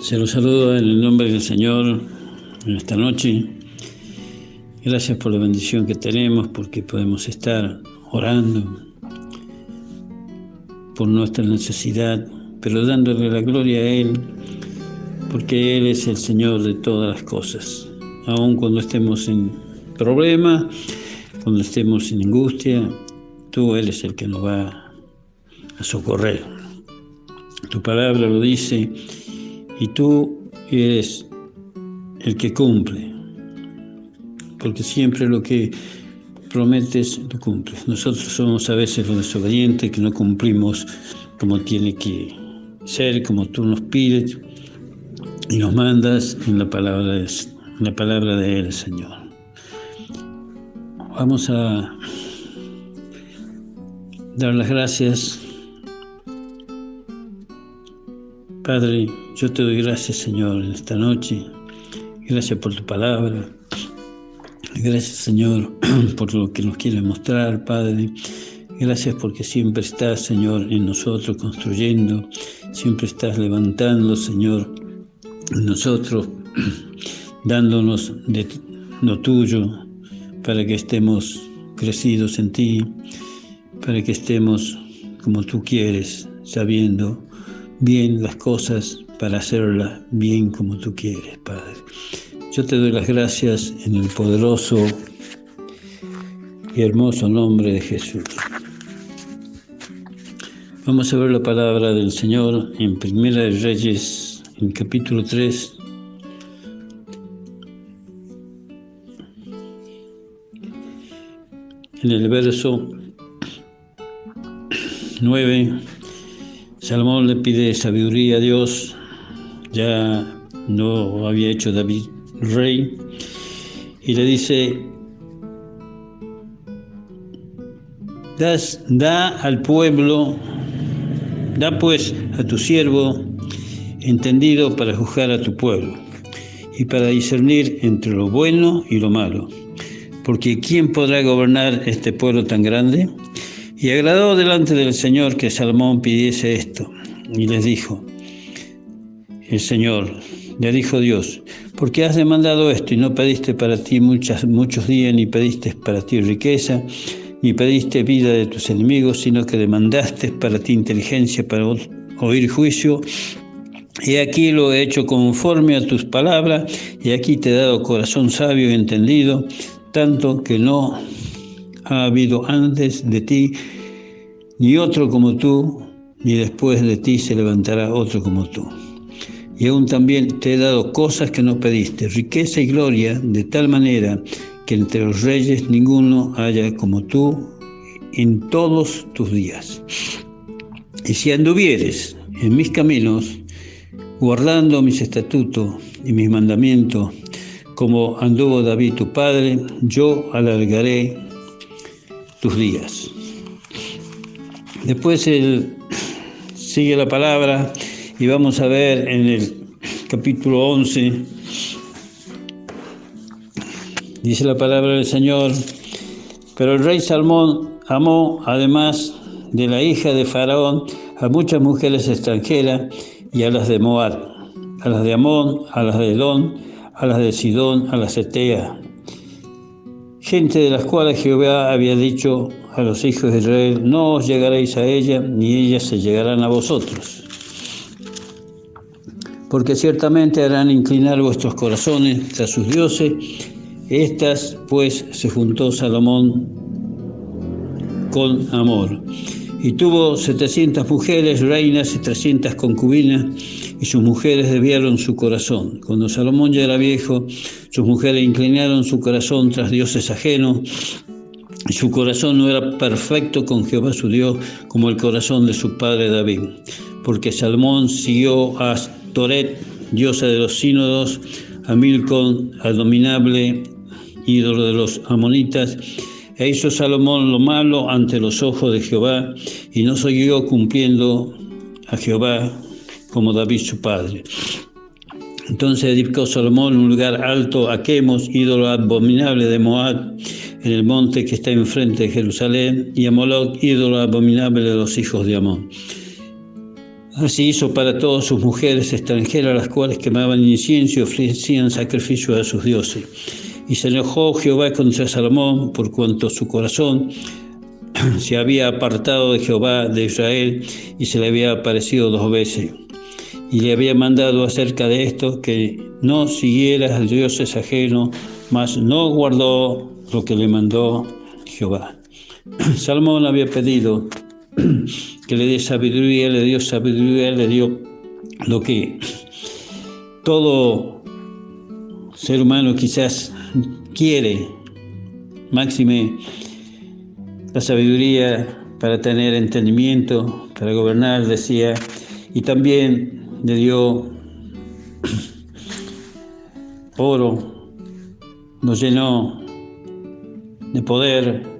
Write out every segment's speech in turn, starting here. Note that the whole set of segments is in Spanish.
Se los saludo en el nombre del Señor en esta noche. Gracias por la bendición que tenemos, porque podemos estar orando por nuestra necesidad, pero dándole la gloria a Él, porque Él es el Señor de todas las cosas. Aun cuando estemos en problemas, cuando estemos en angustia, tú eres el que nos va a socorrer. Tu palabra lo dice, y tú eres el que cumple, porque siempre lo que prometes lo cumples. Nosotros somos a veces los desobedientes, que no cumplimos como tiene que ser, como tú nos pides y nos mandas en la palabra de Él, Señor. Vamos a dar las gracias. Padre, yo te doy gracias, Señor, en esta noche. Gracias por tu palabra. Gracias, Señor, por lo que nos quieres mostrar, Padre. Gracias porque siempre estás, Señor, en nosotros construyendo. Siempre estás levantando, Señor, en nosotros, dándonos de lo tuyo para que estemos crecidos en ti, para que estemos como tú quieres, sabiendo bien las cosas para hacerlas bien como tú quieres, Padre. Yo te doy las gracias en el poderoso y hermoso nombre de Jesús. Vamos a ver la palabra del Señor en Primera de Reyes, en capítulo 3. En el verso 9, Salomón le pide sabiduría a Dios. Ya no había hecho David rey, y le dice: da al pueblo, da pues a tu siervo entendido para juzgar a tu pueblo y para discernir entre lo bueno y lo malo, porque ¿quién podrá gobernar este pueblo tan grande? Y agradó delante del Señor que Salomón pidiese esto, y les dijo el Señor, le dijo Dios: ¿por qué has demandado esto y no pediste para ti muchos días, ni pediste para ti riqueza, ni pediste vida de tus enemigos, sino que demandaste para ti inteligencia para oír juicio? Y aquí lo he hecho conforme a tus palabras, y aquí te he dado corazón sabio y entendido, tanto que no ha habido antes de ti ni otro como tú, ni después de ti se levantará otro como tú. Y aún también te he dado cosas que no pediste, riqueza y gloria, de tal manera que entre los reyes ninguno haya como tú en todos tus días. Y si anduvieres en mis caminos, guardando mis estatutos y mis mandamientos, como anduvo David tu padre, yo alargaré tus días. Después sigue la palabra, y vamos a ver en el capítulo 11, dice la palabra del Señor: pero el rey Salomón amó, además de la hija de Faraón, a muchas mujeres extranjeras, y a las de Moab, a las de Amón, a las de Edom, a las de Sidón, a las Eteas, gente de las cuales Jehová había dicho a los hijos de Israel: no os llegaréis a ella, ni ellas se llegarán a vosotros. Porque ciertamente harán inclinar vuestros corazones tras sus dioses. Estas, pues, se juntó Salomón con amor. Y tuvo 700 mujeres, reinas, y 300 concubinas, y sus mujeres desviaron su corazón. Cuando Salomón ya era viejo, sus mujeres inclinaron su corazón tras dioses ajenos, y su corazón no era perfecto con Jehová su Dios, como el corazón de su padre David. Porque Salomón siguió a Toret, diosa de los sínodos, a Milcom, abominable ídolo de los amonitas, e hizo Salomón lo malo ante los ojos de Jehová, y no siguió cumpliendo a Jehová como David su padre. Entonces edificó Salomón un lugar alto a Quemos, ídolo abominable de Moab, en el monte que está enfrente de Jerusalén, y a Moloc, ídolo abominable de los hijos de Amón. Así hizo para todas sus mujeres extranjeras, las cuales quemaban incienso y ofrecían sacrificios a sus dioses. Y se enojó Jehová contra Salomón, por cuanto su corazón se había apartado de Jehová de Israel, y se le había aparecido 2 veces. Y le había mandado acerca de esto que no siguiera a dioses ajenos, mas no guardó lo que le mandó Jehová. Salomón había pedido que le dé sabiduría, le dio sabiduría, le dio lo que todo ser humano quizás quiere, máxime la sabiduría para tener entendimiento, para gobernar, decía, y también le dio oro, nos llenó de poder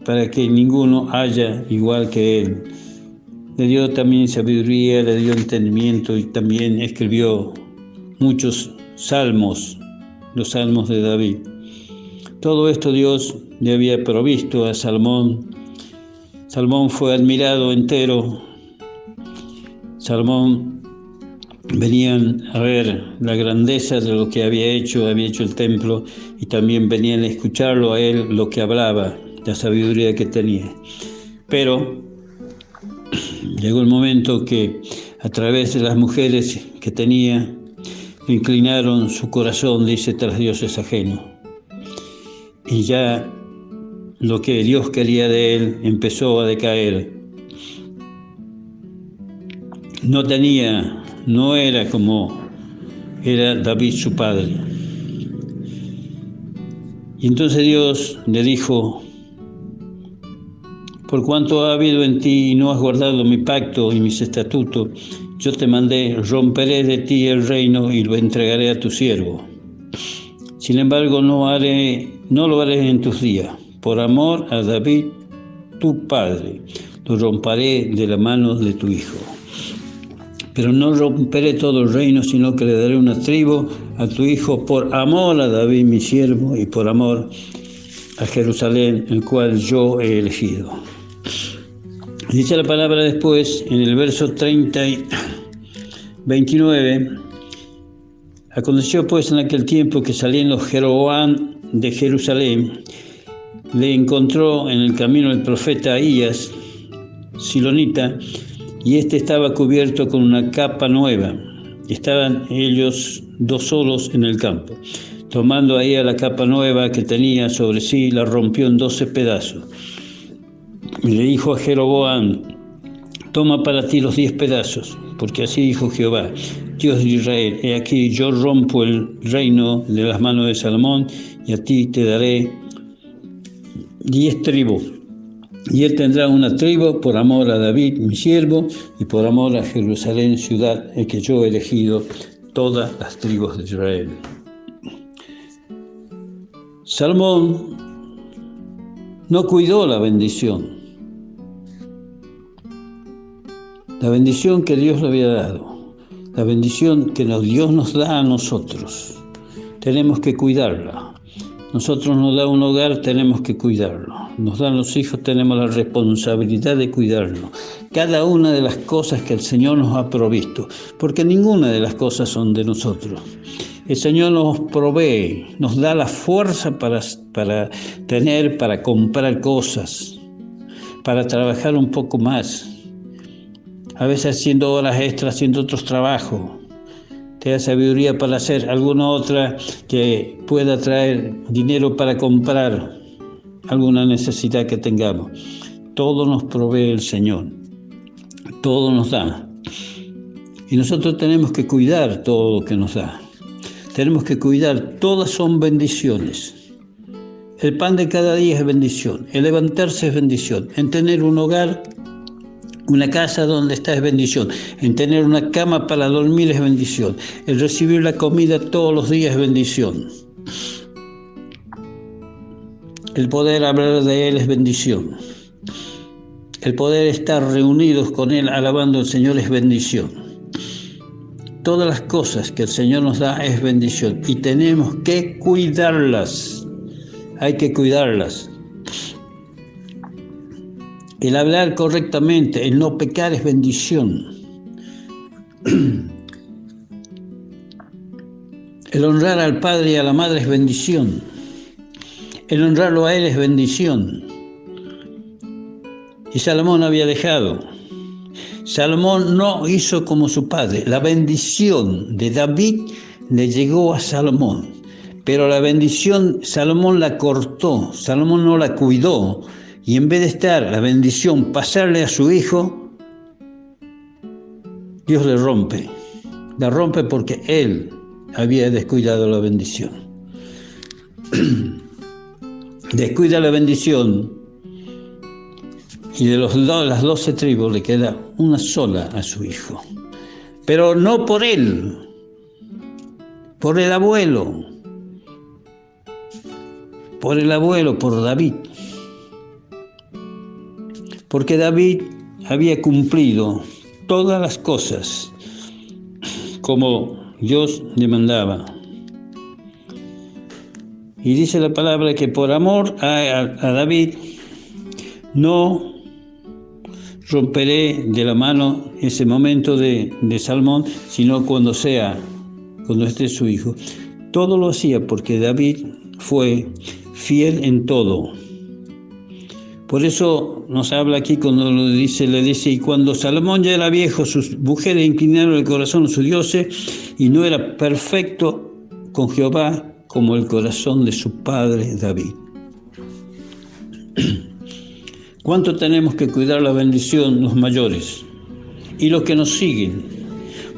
para que ninguno haya igual que él. Le dio también sabiduría, le dio entendimiento y también escribió muchos salmos, los salmos de David. Todo esto Dios le había provisto a Salomón. Salomón fue admirado entero. Salomón venían a ver la grandeza de lo que había hecho el templo, y también venían a escucharlo a él, lo que hablaba, la sabiduría que tenía. Pero llegó el momento que a través de las mujeres que tenía, inclinaron su corazón, dice, tras dioses ajenos. Y ya lo que Dios quería de él empezó a decaer. No era como era David su padre. Y entonces Dios le dijo: por cuanto ha habido en ti y no has guardado mi pacto y mis estatutos, yo te mandé, romperé de ti el reino y lo entregaré a tu siervo. Sin embargo, no lo haré en tus días. Por amor a David, tu padre, lo romperé de la mano de tu hijo. Pero no romperé todo el reino, sino que le daré una tribu a tu hijo por amor a David, mi siervo, y por amor a Jerusalén, el cual yo he elegido. Dice la palabra después, en el verso 29, aconteció pues en aquel tiempo que saliendo Jeroboam de Jerusalén, le encontró en el camino el profeta Ahías, silonita, y éste estaba cubierto con una capa nueva. Estaban ellos 2 solos en el campo. Tomando Ahías la capa nueva que tenía sobre sí, la rompió en 12 pedazos. Y le dijo a Jeroboam: toma para ti los 10 pedazos, porque así dijo Jehová, Dios de Israel: he aquí yo rompo el reino de las manos de Salomón, y a ti te daré 10 tribus. Y él tendrá una tribu por amor a David, mi siervo, y por amor a Jerusalén, ciudad en que yo he elegido todas las tribus de Israel. Salomón no cuidó la bendición que Dios le había dado, la bendición que Dios nos da a nosotros. Tenemos que cuidarla. Nosotros nos da un hogar, tenemos que cuidarlo. Nos dan los hijos, tenemos la responsabilidad de cuidarlo. Cada una de las cosas que el Señor nos ha provisto, porque ninguna de las cosas son de nosotros. El Señor nos provee, nos da la fuerza para comprar cosas, para trabajar un poco más. A veces haciendo horas extras, haciendo otros trabajos. Te da sabiduría para hacer alguna otra que pueda traer dinero para comprar alguna necesidad que tengamos. Todo nos provee el Señor. Todo nos da. Y nosotros tenemos que cuidar todo lo que nos da. Tenemos que cuidar. Todas son bendiciones. El pan de cada día es bendición. El levantarse es bendición. En tener un hogar, una casa donde está es bendición. En tener una cama para dormir es bendición. El recibir la comida todos los días es bendición. El poder hablar de Él es bendición. El poder estar reunidos con Él alabando al Señor es bendición. Todas las cosas que el Señor nos da es bendición. Y tenemos que cuidarlas. Hay que cuidarlas. El hablar correctamente, el no pecar es bendición. El honrar al padre y a la madre es bendición. El honrarlo a él es bendición. Y Salomón había dejado. Salomón no hizo como su padre. La bendición de David le llegó a Salomón. Pero la bendición Salomón la cortó. Salomón no la cuidó. Y en vez de estar la bendición, pasarle a su hijo, Dios le rompe. La rompe porque él había descuidado la bendición. Descuida la bendición y de las 12 tribus le queda una sola a su hijo. Pero no por él, por el abuelo. Por David. Porque David había cumplido todas las cosas como Dios le mandaba. Y dice la palabra que por amor a David no romperé de la mano ese momento de Salomón, sino cuando esté su hijo. Todo lo hacía porque David fue fiel en todo. Por eso nos habla aquí cuando le dice, y cuando Salomón ya era viejo, sus mujeres inclinaron el corazón a sus dioses, y no era perfecto con Jehová como el corazón de su padre David. ¿Cuánto tenemos que cuidar la bendición los mayores y los que nos siguen?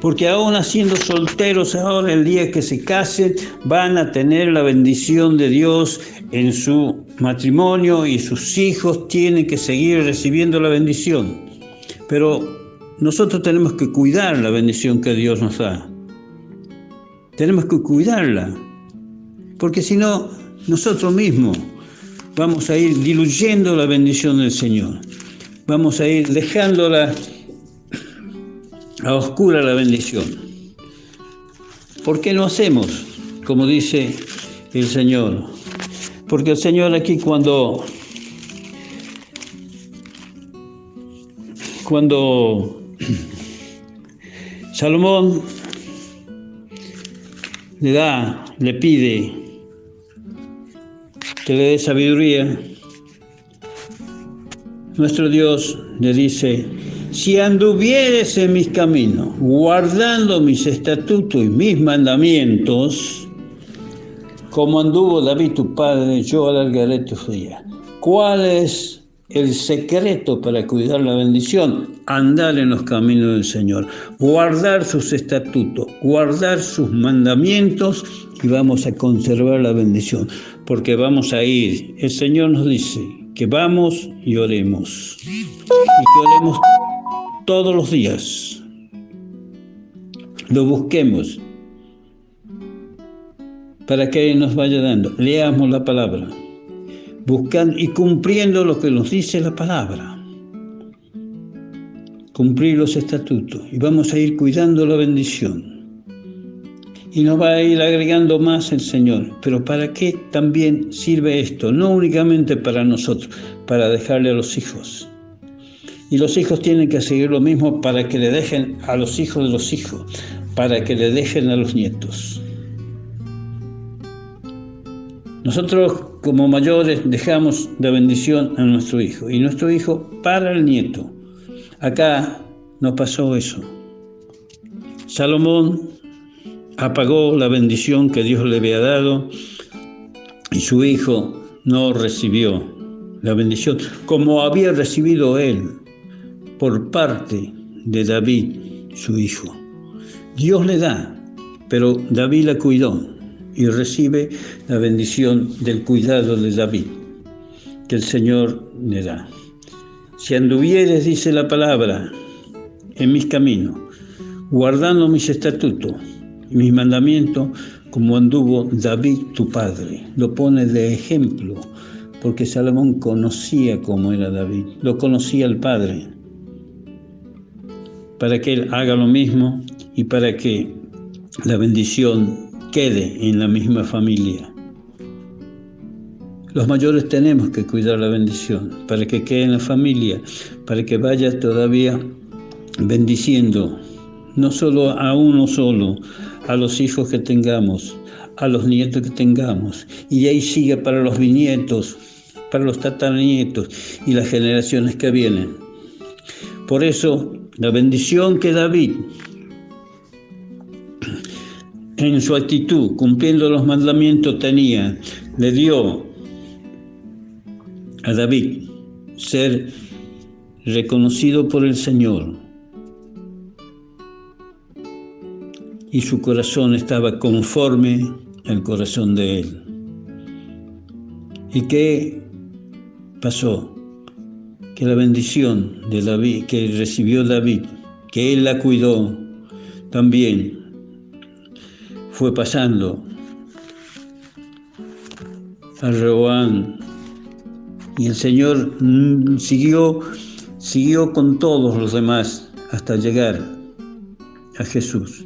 Porque aún siendo solteros ahora, el día que se casen, van a tener la bendición de Dios en su matrimonio y sus hijos tienen que seguir recibiendo la bendición. Pero nosotros tenemos que cuidar la bendición que Dios nos da. Tenemos que cuidarla, porque si no, nosotros mismos vamos a ir diluyendo la bendición del Señor. Vamos a ir dejándola a oscura la bendición. ¿Por qué no hacemos como dice el Señor? Porque el Señor aquí cuando Salomón le pide que le dé sabiduría, nuestro Dios le dice: si anduvieres en mis caminos, guardando mis estatutos y mis mandamientos, como anduvo David tu padre, yo alargaré tus días. ¿Cuál es el secreto para cuidar la bendición? Andar en los caminos del Señor, guardar sus estatutos, guardar sus mandamientos, y vamos a conservar la bendición, porque vamos a ir. El Señor nos dice que vamos y oremos, y que oremos todos los días, lo busquemos para que Él nos vaya dando. Leamos la palabra, buscando y cumpliendo lo que nos dice la palabra. Cumplir los estatutos y vamos a ir cuidando la bendición. Y nos va a ir agregando más el Señor. Pero ¿para qué también sirve esto? No únicamente para nosotros, para dejarle a los hijos. Y los hijos tienen que seguir lo mismo para que le dejen a los hijos de los hijos, para que le dejen a los nietos. Nosotros como mayores dejamos la bendición a nuestro hijo y nuestro hijo para el nieto. Acá no pasó eso. Salomón apagó la bendición que Dios le había dado y su hijo no recibió la bendición como había recibido él por parte de David, su hijo. Dios le da, pero David la cuidó y recibe la bendición del cuidado de David, que el Señor le da. Si anduvieres, dice la palabra, en mis caminos, guardando mis estatutos y mis mandamientos, como anduvo David tu padre. Lo pone de ejemplo, porque Salomón conocía cómo era David, lo conocía el padre, para que él haga lo mismo y para que la bendición quede en la misma familia. Los mayores tenemos que cuidar la bendición para que quede en la familia, para que vaya todavía bendiciendo no solo a uno solo, a los hijos que tengamos, a los nietos que tengamos, y de ahí sigue para los bisnietos, para los tataranietos y las generaciones que vienen. Por eso, la bendición que David, en su actitud, cumpliendo los mandamientos tenía, le dio a David ser reconocido por el Señor. Y su corazón estaba conforme al corazón de él. ¿Y qué pasó? Que la bendición de David, que recibió David, que él la cuidó, también fue pasando a Rehoboam. Y el Señor siguió con todos los demás hasta llegar a Jesús.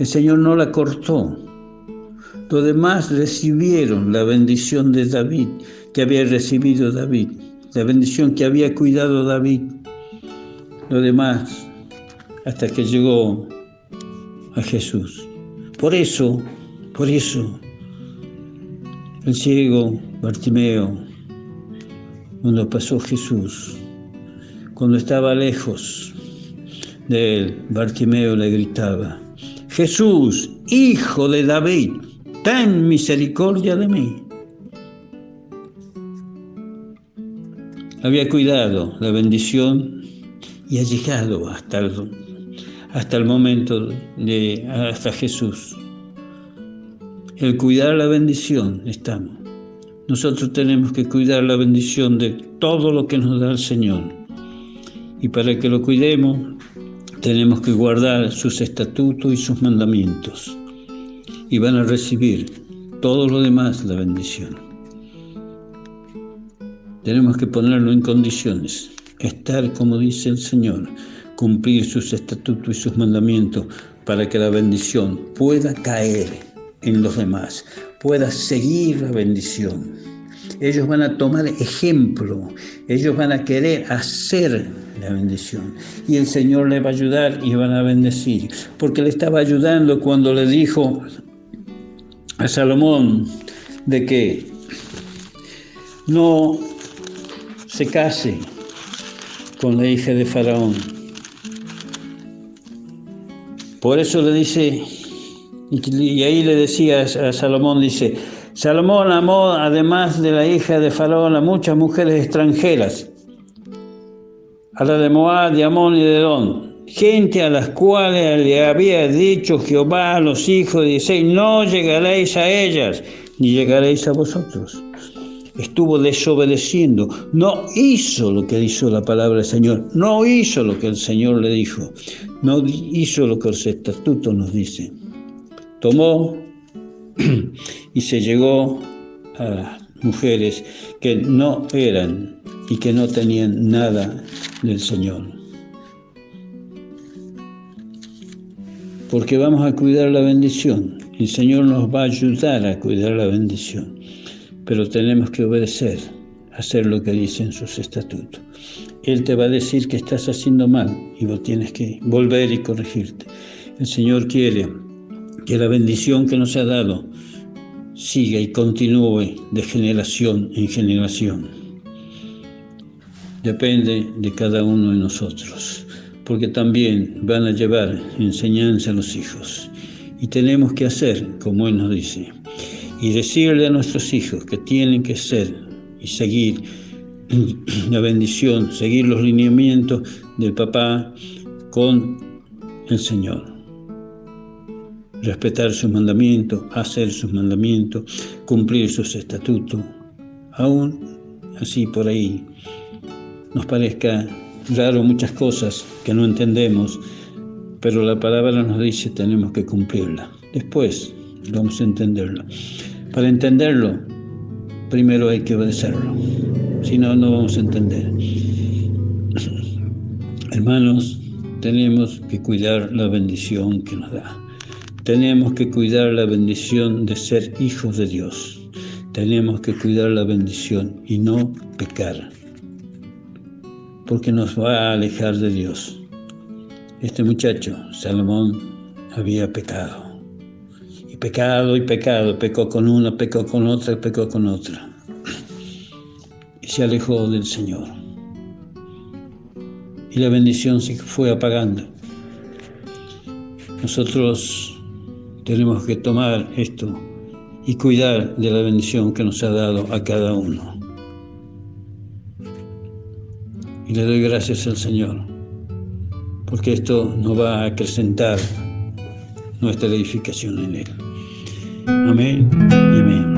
El Señor no la cortó. Los demás recibieron la bendición de David, que había recibido David, la bendición que había cuidado David. Los demás, hasta que llegó a Jesús. Por eso, el ciego Bartimeo, cuando pasó Jesús, cuando estaba lejos de él, Bartimeo le gritaba: Jesús, hijo de David, ten misericordia de mí. Había cuidado la bendición y ha llegado hasta el momento hasta Jesús. El cuidar la bendición estamos. Nosotros tenemos que cuidar la bendición de todo lo que nos da el Señor. Y para que lo cuidemos, tenemos que guardar sus estatutos y sus mandamientos. Y van a recibir todo lo demás la bendición. Tenemos que ponerlo en condiciones. Estar como dice el Señor. Cumplir sus estatutos y sus mandamientos para que la bendición pueda caer en los demás, pueda seguir la bendición. Ellos van a tomar ejemplo, ellos van a querer hacer la bendición y el Señor les va a ayudar y van a bendecir, porque le estaba ayudando cuando le dijo a Salomón de que no se case con la hija de Faraón. Por eso le dice, y ahí le decía a Salomón, dice, Salomón amó además de la hija de Faraón a muchas mujeres extranjeras, a la de Moab, de Amón y de Edom, gente a las cuales le había dicho Jehová a los hijos de Isaí, no llegaréis a ellas, ni llegaréis a vosotros. Estuvo desobedeciendo, no hizo lo que hizo la palabra del Señor, no hizo lo que el Señor le dijo, no hizo lo que el estatuto nos dice. Tomó y se llegó a las mujeres que no eran y que no tenían nada del Señor. Porque vamos a cuidar la bendición, el Señor nos va a ayudar a cuidar la bendición. Pero tenemos que obedecer, hacer lo que dicen sus estatutos. Él te va a decir que estás haciendo mal y vos tienes que volver y corregirte. El Señor quiere que la bendición que nos ha dado siga y continúe de generación en generación. Depende de cada uno de nosotros, porque también van a llevar enseñanza a los hijos. Y tenemos que hacer como Él nos dice. Y decirle a nuestros hijos que tienen que ser y seguir la bendición, seguir los lineamientos del papá con el Señor. Respetar sus mandamientos, hacer sus mandamientos, cumplir sus estatutos. Aún así por ahí nos parezca raro muchas cosas que no entendemos, pero la palabra nos dice que tenemos que cumplirla. Después vamos a entenderlo. Para entenderlo, primero hay que obedecerlo. Si no, no vamos a entender. Hermanos, tenemos que cuidar la bendición que nos da. Tenemos que cuidar la bendición de ser hijos de Dios. Tenemos que cuidar la bendición y no pecar, porque nos va a alejar de Dios. este muchacho, Salomón, había pecado. Y pecado, pecó con una, pecó con otra, pecó con otra. Y se alejó del Señor. Y la bendición se fue apagando. Nosotros tenemos que tomar esto y cuidar de la bendición que nos ha dado a cada uno. Y le doy gracias al Señor, porque esto nos va a acrecentar nuestra edificación en Él. Amén y amén.